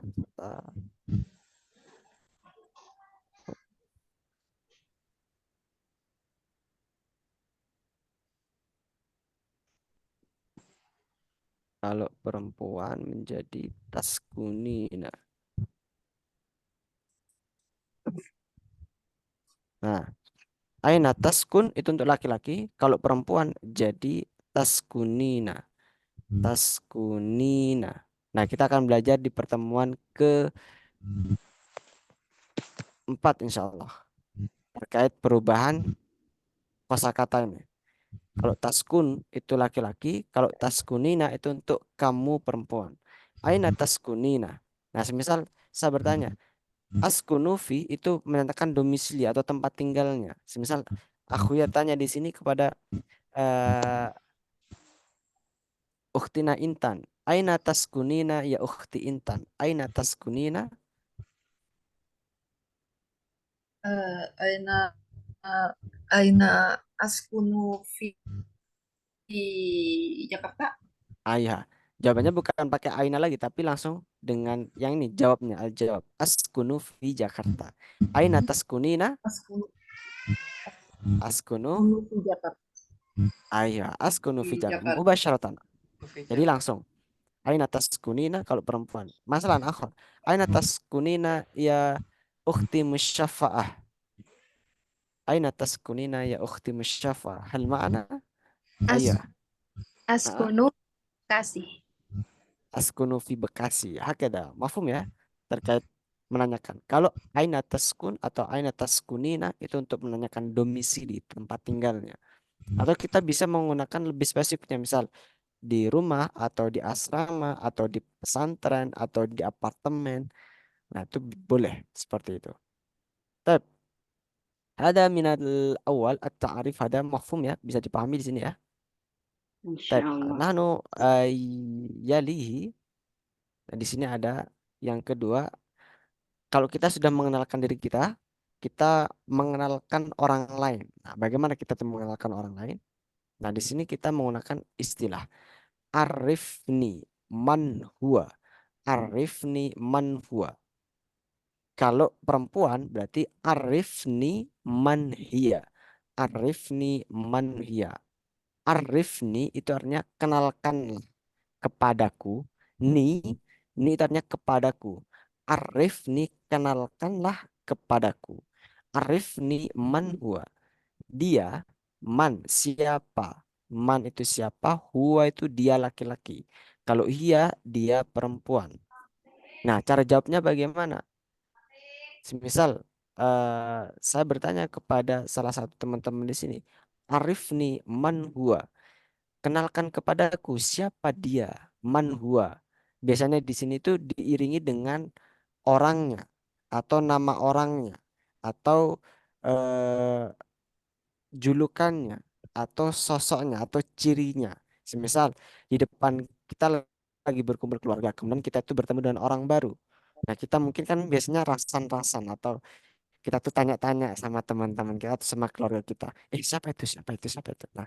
Kalau perempuan menjadi taskunina. Nah, aina taskun itu untuk laki-laki. Kalau perempuan jadi taskunina. Taskunina. Nah, kita akan belajar di pertemuan keempat insya Allah. Terkait perubahan kosakata ini. Kalau taskun itu laki-laki. Kalau taskunina itu untuk kamu perempuan. Aina taskunina. Nah, semisal saya bertanya. Askunufi itu menyatakan domisili atau tempat tinggalnya. Semisal aku ya tanya di sini kepada eh Ukhtina Intan. Aina taskunina ya ukhti Intan. Aina taskunina. Aina Aina askunu fi Jakarta. Ayah. Jawabannya bukan pakai aina lagi, tapi langsung dengan yang ini jawabnya. Al-jawab. Askunu fi Jakarta. Aina taskunina. Askunu Askunu. fi Jakarta. Ayah. Askunu fi Di Jakarta. Jakarta. Mubasyaratan. Jadi Jakarta. langsung. Aina taskunina kalau perempuan. Masalah akhir. Aina taskunina ya ukhti musyafa'ah. Aina taskunina ya ukhti musyafa'ah. Hal ma'ana? As Ayah. Askunu kasih. Askunu fi Bekasi. Hakada. Mafhum ya? Terkait menanyakan. Kalau aina taskun atau aina taskunina itu untuk menanyakan domisili, tempat tinggalnya. Atau kita bisa menggunakan lebih spesifiknya. Misal di rumah atau di asrama atau di pesantren atau di apartemen. Nah, itu boleh seperti itu. Tapi ada minat awal at-ta'arif ada mafhum ya, bisa dipahami di sini ya. Insya Tapi Allah. nahnu yalihi. Nah, di sini ada yang kedua, kalau kita sudah mengenalkan diri kita, kita mengenalkan orang lain. Nah, bagaimana kita tuh mengenalkan orang lain? Nah, di sini kita menggunakan istilah arifni man huwa. Arifni man huwa. Kalau perempuan berarti arifni man hiya. Arifni man hiya. Arifni itu artinya kenalkanlah kepadaku. Ni, ni itu artinya kepadaku. Arifni kenalkanlah kepadaku. Arifni man huwa. Dia, man, siapa? Man itu siapa? Huwa itu dia laki-laki. Kalau hiya, dia perempuan. Nah, cara jawabnya bagaimana? Semisal saya bertanya kepada salah satu teman-teman di sini, Arifni man huwa. Kenalkan kepadaku siapa dia, man huwa. Biasanya di sini tuh diiringi dengan orangnya atau nama orangnya atau eh, julukannya atau sosoknya atau cirinya. Semisal di depan kita lagi berkumpul keluarga, kemudian kita tuh bertemu dengan orang baru. Nah, kita mungkin kan biasanya rasan-rasan atau kita tuh tanya-tanya sama teman-teman kita atau sama keluarga kita. Siapa itu? Siapa itu? Siapa itu? Nah,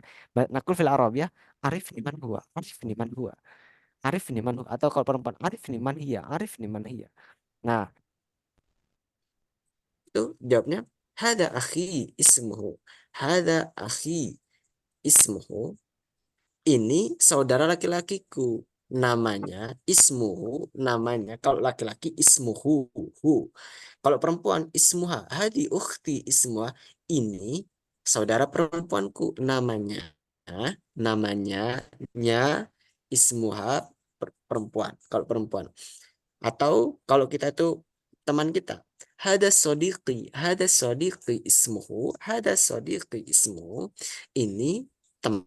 nakul fil Arab ya. Arif ni man huwa. Arif ni man huwa. Arif ni man huwa. Atau kalau perempuan, Arif ni man hiya. Arif ni man hiya. Nah, itu jawabnya hada akhi ismuhu. Hada akhi ismuhu. Ini saudara laki-lakiku. Namanya ismuhu. Namanya kalau laki-laki ismuhu. Hu. Kalau perempuan ismuha. Hadi ukhti ismuha. Ini saudara perempuanku. Namanya. Namanya. Nya. Ismuha. Perempuan. Kalau perempuan. Atau kalau kita itu teman kita. Hada sodiqi. Hada sodiqi ismuhu. Hada sodiqi ismuhu. Ini teman.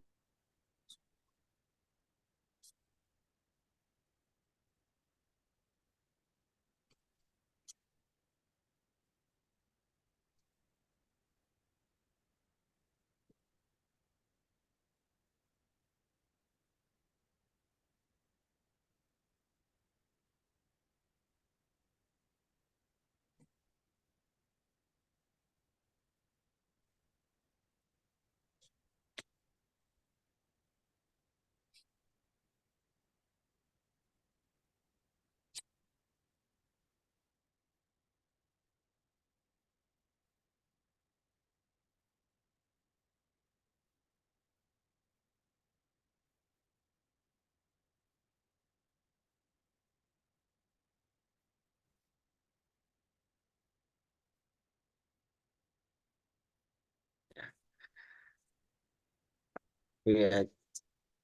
Lihat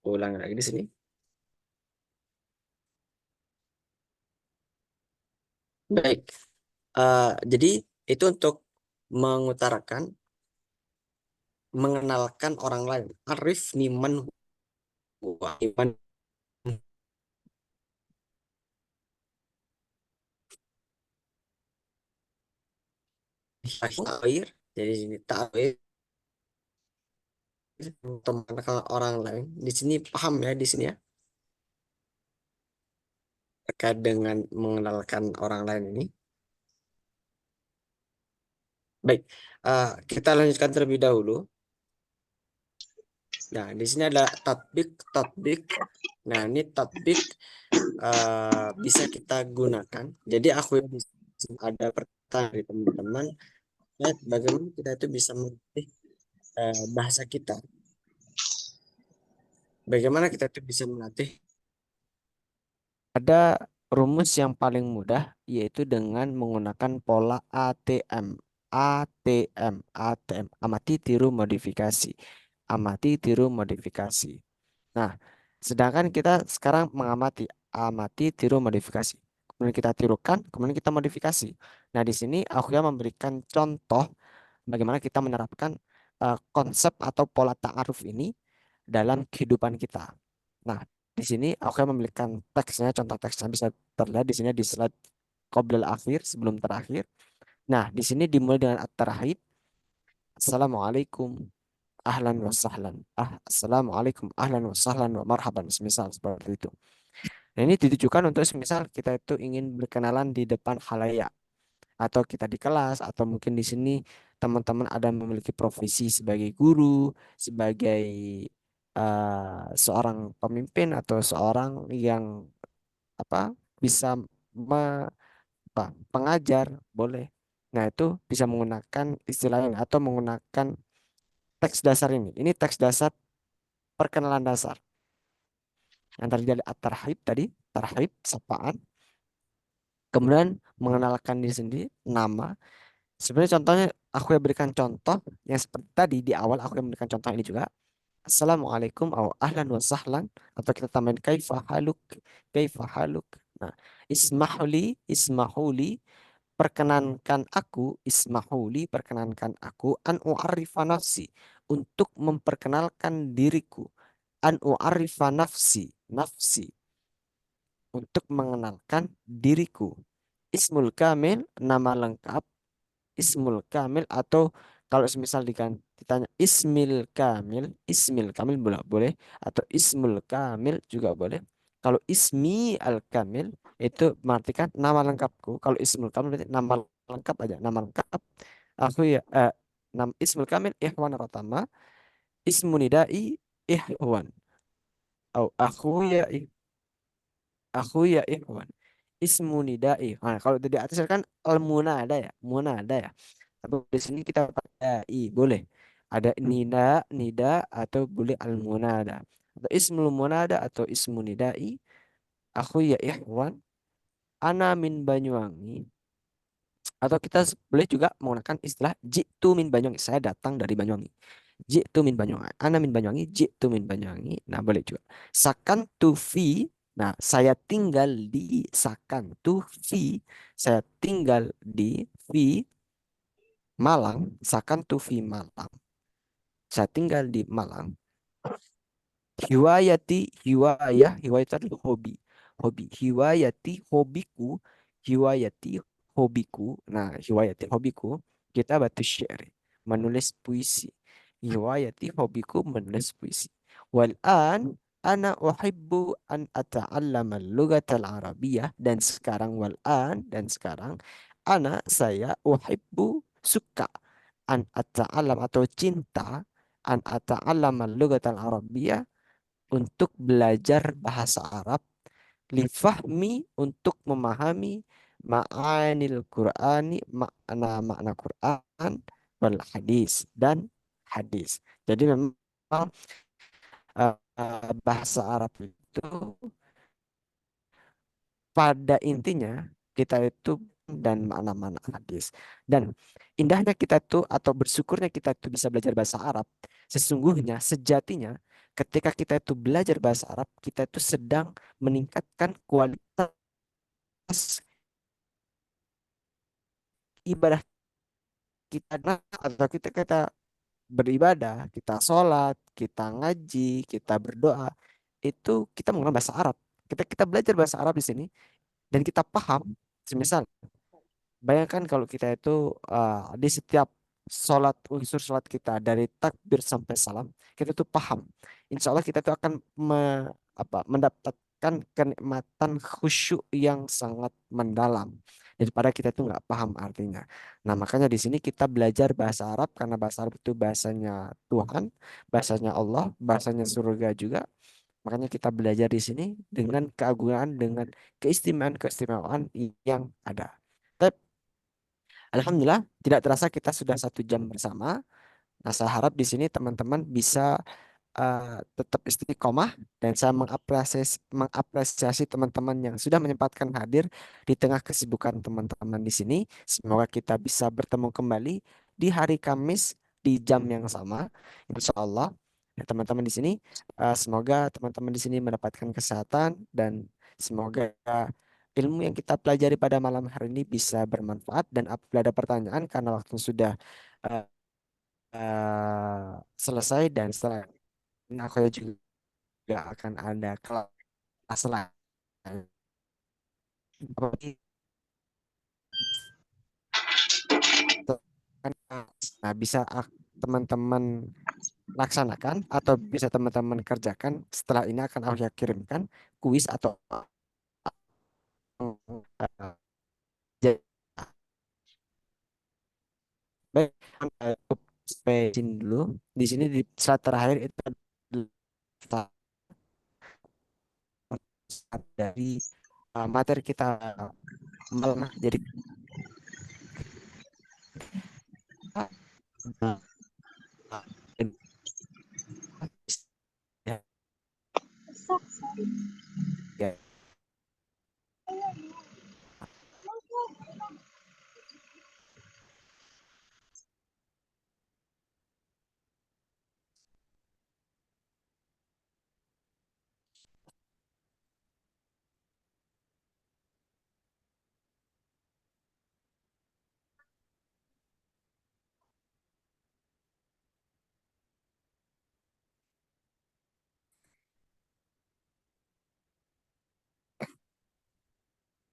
ulang lagi di sini. Baik. Jadi itu untuk mengutarakan, mengenalkan orang lain. Arif niman huwa. Niman ta'wir. Jadi sini ta'wir untuk mengenalkan orang lain. Di sini paham ya di sini ya. Terkait dengan mengenalkan orang lain ini. Baik, kita lanjutkan terlebih dahulu. Nah, di sini ada tatbik. Nah, ini tatbik bisa kita gunakan. Jadi aku ada pertanyaan dari teman-teman, bagaimana kita itu bisa melatih bahasa kita. Bagaimana kita itu bisa melatih? Ada rumus yang paling mudah, yaitu dengan menggunakan pola ATM. Amati, tiru, modifikasi. Amati, tiru, modifikasi. Nah, sedangkan kita sekarang amati, tiru, modifikasi. Kemudian kita tirukan, kemudian kita modifikasi. Nah, di sini aku yang memberikan contoh bagaimana kita menerapkan konsep atau pola ta'aruf ini dalam kehidupan kita. Nah, di sini aku yang memberikan teksnya, contoh teksnya bisa terlihat di sini di slide qoblal akhir, sebelum terakhir. Nah, di sini dimulai dengan at-tarhib. Assalamualaikum ahlan wa sahlan. Assalamualaikum ahlan wa sahlan wa marhaban. Semisal seperti itu. Nah, ini ditujukan untuk semisal kita itu ingin berkenalan di depan khalayak, atau kita di kelas, atau mungkin di sini teman-teman ada memiliki profesi sebagai guru, sebagai seorang pemimpin, atau seorang yang bisa pengajar, boleh. Nah, itu bisa menggunakan istilah ini atau menggunakan teks dasar ini. Ini teks dasar perkenalan dasar. Yang tadi dari at-tarhib tadi, tarhib, sapaan. Kemudian mengenalkan diri sendiri, nama. Sebenarnya contohnya aku yang berikan contoh yang seperti tadi di awal, aku yang memberikan contoh ini juga. Assalamualaikum atau ahlan wa sahlan, atau kita tambahin kaifa haluk, kaifa haluk. Nah, ismahuli, perkenankan aku, perkenankan aku, an u'arifa nafsi, untuk memperkenalkan diriku, an u'arifa nafsi, untuk mengenalkan diriku. Ismul kamil, nama lengkap. Ismul kamil, atau kalau semisal ditanya ismil kamil boleh, atau ismul kamil juga boleh. Kalau ismi al kamil itu mengartikan nama lengkapku. Kalau ismul kamil berarti nama lengkap aja, nama lengkap. Aku ya ismul kamil Ikhwan Ratama, ismu nidai Ikhwan. Aku ya Ikhwan. Ismu nidai. Nah, kalau di atas kan al munada ya, munada ya. Tapi di sini kita pakai i, boleh. Ada nida atau boleh al munada. Atau ismul munada atau ismu nidai. Aku ya Ikhwan. Ana min Banyuwangi. Atau kita boleh juga menggunakan istilah jitu min Banyuwangi. Saya datang dari Banyuwangi. Jitu min Banyuwangi. Ana min Banyuwangi. Jitu min Banyuwangi. Nah, boleh juga. Sakan tu fi. Nah, saya tinggal di sakan tu fi. Saya tinggal di fi Malang. Sakan tu fi Malang. Saya tinggal di Malang. Hiwayah itu adalah hobi. Hobiku, hiwayati hobiku. Nah, hiwayati hobiku, kita batu syair, menulis puisi. Hiwayati hobiku, menulis puisi. Wal'an ana uhibbu an ata'allama al-lughat al-arabiyyah, dan sekarang saya uhibbu, suka, an ata'allam atau cinta, an ata'allama al-lughat al-arabiyyah, untuk belajar bahasa Arab, lifahmi, untuk memahami, ma'anil Qur'ani, makna Quran, wal hadis, dan hadis. Jadi memang bahasa Arab itu pada intinya kita itu dan makna-makna hadis. Dan indahnya kita itu atau bersyukurnya kita itu bisa belajar bahasa Arab, sesungguhnya sejatinya ketika kita itu belajar bahasa Arab, kita itu sedang meningkatkan kualitas ibadah kita. Nah, atau kita beribadah, kita sholat, kita ngaji, kita berdoa, itu kita menggunakan bahasa Arab. Kita belajar bahasa Arab di sini dan kita paham. Semisal, bayangkan kalau kita itu di setiap sholat, unsur sholat kita dari takbir sampai salam, kita tuh paham. Insya Allah kita tuh akan mendapatkan kenikmatan khusyuk yang sangat mendalam daripada kita tuh nggak paham artinya. Nah, makanya di sini kita belajar bahasa Arab karena bahasa Arab itu bahasanya Tuhan, bahasanya Allah, bahasanya surga juga. Makanya kita belajar di sini dengan keagungan, dengan keistimewaan-keistimewaan yang ada. Tapi, Alhamdulillah, tidak terasa kita sudah 1 jam bersama. Nah, saya harap di sini teman-teman bisa tetap istiqomah dan saya mengapresiasi teman-teman yang sudah menyempatkan hadir di tengah kesibukan teman-teman di sini. Semoga kita bisa bertemu kembali di hari Kamis di jam yang sama, insya Allah. Ya, teman-teman di sini, semoga teman-teman di sini mendapatkan kesehatan dan semoga ilmu yang kita pelajari pada malam hari ini bisa bermanfaat dan apabila ada pertanyaan karena waktu sudah eh, selesai dan setelah ini aku juga akan ada kelas lain. Nah, bisa teman-teman laksanakan atau bisa teman-teman kerjakan. Setelah ini akan aku kirimkan kuis atau eh, baik, sampai sini dulu. Di sini di slide terakhir itu adalah dari materi kita malam. Jadi ya,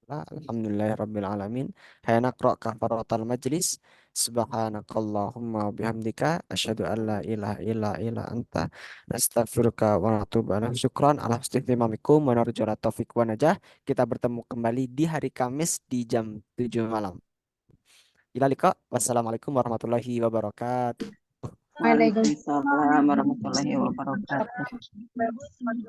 Alhamdulillahirabbil alamin. Hayya naqra kafaratal majlis. Subhanakallahumma wa bihamdika asyhadu an la ilaha illa anta nastaghfiruka wa natubu ilaik. Syukran ala husni ihtimamikum wa narju taufiq wa najah. Kita bertemu kembali di hari Kamis di jam 7 malam. Ila liqa. Wassalamualaikum warahmatullahi wabarakatuh. Waalaikumsalam warahmatullahi wabarakatuh. Bagus, Mas.